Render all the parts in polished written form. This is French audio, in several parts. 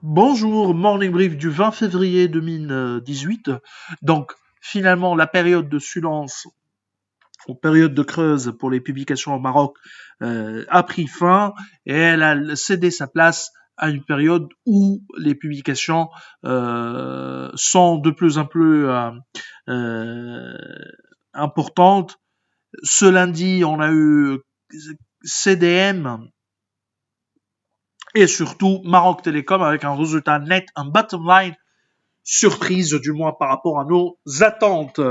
Bonjour, Morning Brief du 20 février 2018. Donc, finalement, la période de silence ou période de creuse pour les publications au Maroc a pris fin et elle a cédé sa place à une période où les publications sont de plus en plus euh, importantes. Ce lundi, on a eu CDM et surtout Maroc Télécom avec un résultat net, un bottom line surprise du moins par rapport à nos attentes.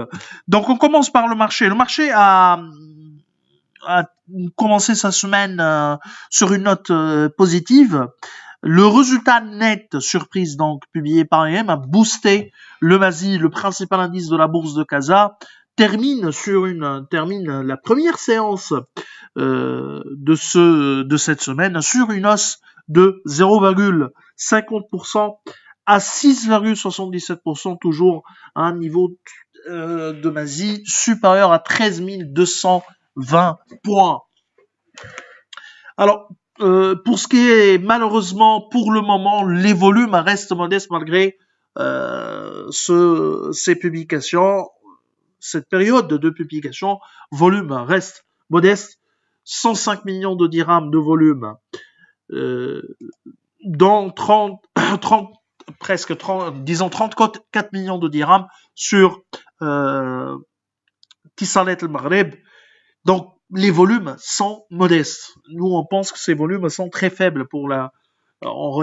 Donc on commence par le marché. Le marché a commencé sa semaine sur une note positive. Le résultat net surprise donc publié par IM a boosté le MASI, le principal indice de la bourse de Casa, termine la première séance de cette semaine sur une hausse de 0,50% à 6,77%, toujours à un niveau de MASI supérieur à 13 220 points. Alors, pour ce qui est, malheureusement, pour le moment, les volumes restent modestes malgré ces publications. Cette période de publication, volume reste modeste. 105 millions de dirhams de volume, dans 34 millions de dirhams sur Tissalet al-Maghreb. Donc, les volumes sont modestes. Nous, on pense que ces volumes sont très faibles pour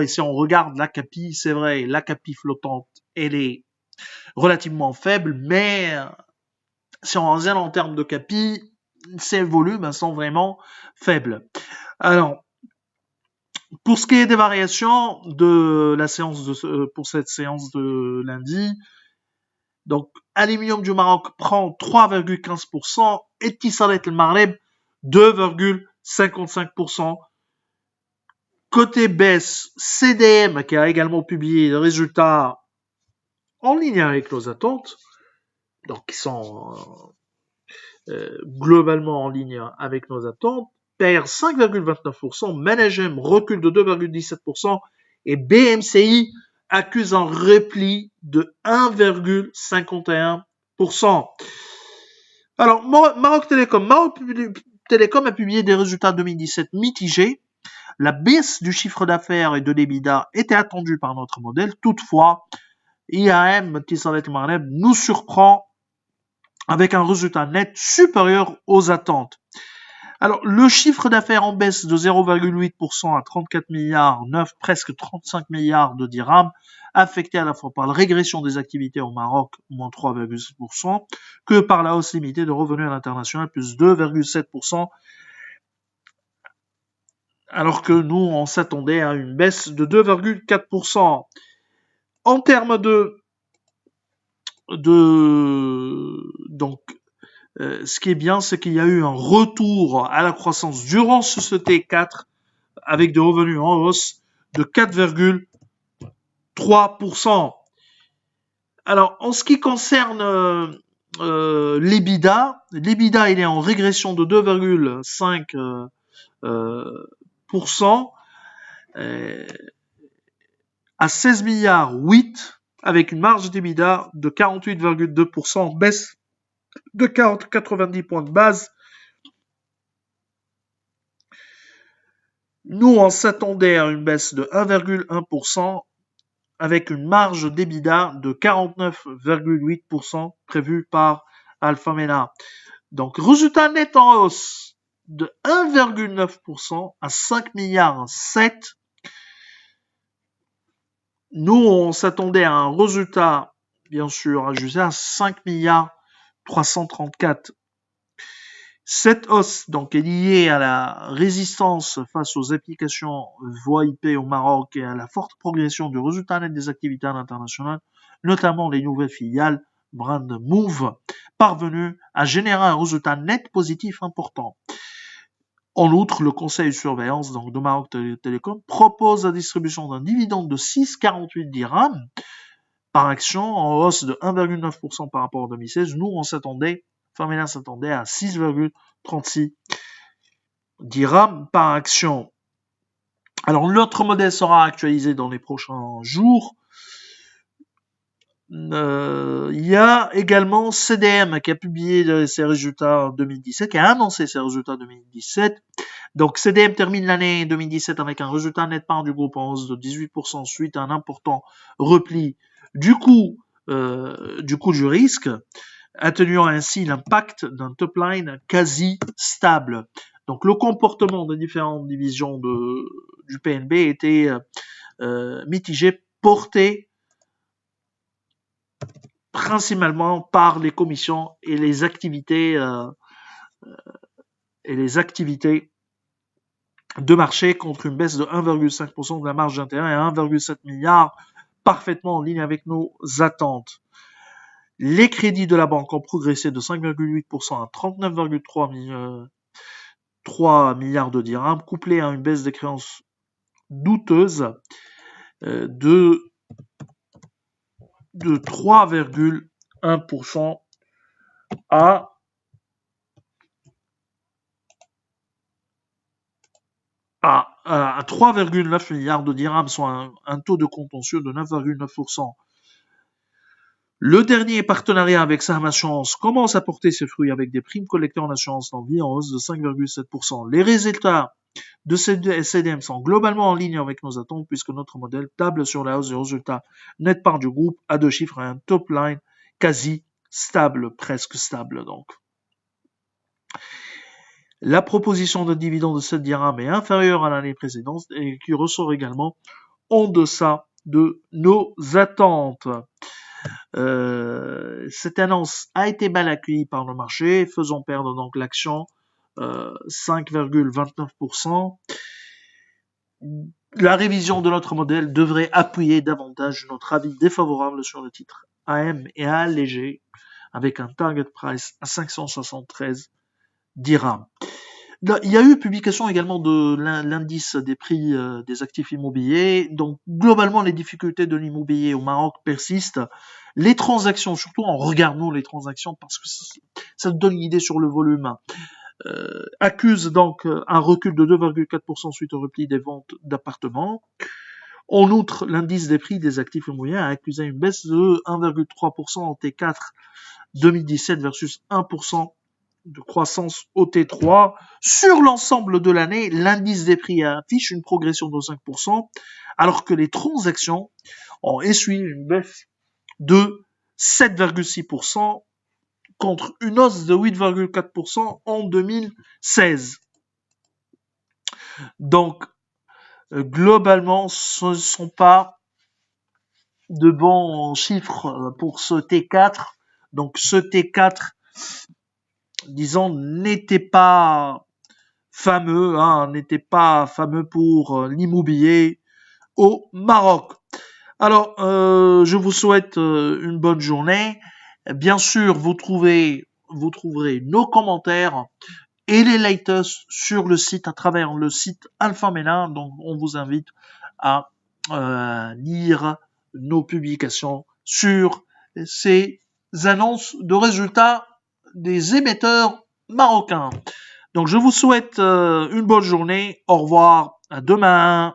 si on regarde l'ACAPI, c'est vrai, l'ACAPI flottante, elle est relativement faible, mais si on regarde en termes de CAPI, ces volumes sont vraiment faibles. Alors, pour ce qui est des variations de la séance pour cette séance de lundi, donc Aluminium du Maroc prend 3,15% et Tissalet al-Maghreb 2,55%. Côté baisse, CDM qui a également publié des résultats en ligne avec nos attentes, donc qui sont globalement en ligne avec nos attentes, perd 5,29%, Managem recule de 2,17% et BMCI accuse un repli de 1,51%. Alors, Maroc Télécom a publié des résultats 2017 mitigés. La baisse du chiffre d'affaires et de l'EBITDA était attendue par notre modèle. Toutefois, IAM Tissalet Maghreb nous surprend avec un résultat net supérieur aux attentes. Alors, le chiffre d'affaires en baisse de 0,8% à 34 milliards 9, presque 35 milliards de dirhams, affecté à la fois par la régression des activités au Maroc, moins 3,6%, que par la hausse limitée de revenus à l'international, plus 2,7%, alors que nous, on s'attendait à une baisse de 2,4%. En termes donc, ce qui est bien, c'est qu'il y a eu un retour à la croissance durant ce T4 avec des revenus en hausse de 4,3%. Alors, en ce qui concerne l'EBITDA, il est en régression de 2,5% à 16 milliards 8, avec une marge d'EBITDA de 48,2%, en baisse de 90 points de base. Nous, on s'attendait à une baisse de 1,1% avec une marge d'EBITDA de 49,8% prévue par Alpha Mena. Donc, résultat net en hausse de 1,9% à 5 milliards 7. Nous, on s'attendait à un résultat, bien sûr, ajusté à 5 milliards 334. Cette hausse donc est liée à la résistance face aux applications voix IP au Maroc et à la forte progression du résultat net des activités internationales, notamment les nouvelles filiales Brand Move, parvenues à générer un résultat net positif important. En outre, le conseil de surveillance donc de Maroc Télécom propose la distribution d'un dividende de 6,48 dirhams par action en hausse de 1,9% par rapport à 2016. Nous, on s'attendait Famela s'attendait à 6,36 dirhams par action. Alors, notre modèle sera actualisé dans les prochains jours. Il y a également CDM qui a publié ses résultats en 2017, qui a annoncé ses résultats en 2017. Donc, CDM termine l'année 2017 avec un résultat net part du groupe en hausse de 18% suite à un important repli du coût du risque, atténuant ainsi l'impact d'un top line quasi stable. Donc, le comportement des différentes divisions du PNB était mitigé, porté principalement par les commissions et les activités de marché contre une baisse de 1,5% de la marge d'intérêt à 1,7 milliard, parfaitement en ligne avec nos attentes. Les crédits de la banque ont progressé de 5,8% à 39,3 milliards de dirhams, couplé à une baisse des créances douteuses de 3,1% à 3,9 milliards de dirhams, soit un taux de contentieux de 9,9%. Le dernier partenariat avec Saham Assurance commence à porter ses fruits avec des primes collectées en assurance en vie en hausse de 5,7%. Les résultats de CDM sont globalement en ligne avec nos attentes puisque notre modèle table sur la hausse des résultats net part du groupe à 2 chiffres et un top line quasi stable, presque stable donc. La proposition de dividende de 7 dirhams est inférieure à l'année précédente et qui ressort également en deçà de nos attentes. Cette annonce a été mal accueillie par le marché, faisant perdre donc l'action 5,29%. La révision de notre modèle devrait appuyer davantage notre avis défavorable sur le titre AM et ALG avec un target price à 573 dirhams. Il y a eu publication également de l'indice des prix des actifs immobiliers. Donc, globalement, les difficultés de l'immobilier au Maroc persistent. Les transactions, surtout en regardant les transactions, parce que ça donne une idée sur le volume, accusent donc un recul de 2,4% suite au repli des ventes d'appartements. En outre, l'indice des prix des actifs immobiliers a accusé une baisse de 1,3% en T4 2017 versus 1% de croissance au T3. Sur l'ensemble de l'année, l'indice des prix affiche une progression de 5%, alors que les transactions ont essuyé une baisse de 7,6% contre une hausse de 8,4% en 2016. Donc, globalement, ce ne sont pas de bons chiffres pour ce T4. Donc, ce T4, disons, n'était pas fameux, n'était pas fameux pour l'immobilier au Maroc. Alors, je vous souhaite une bonne journée. Bien sûr, vous trouverez nos commentaires et les latest sur le site à travers le site Alpha Mena. Donc, on vous invite à lire nos publications sur ces annonces de résultats des émetteurs marocains. Donc, je vous souhaite une bonne journée. Au revoir. À demain.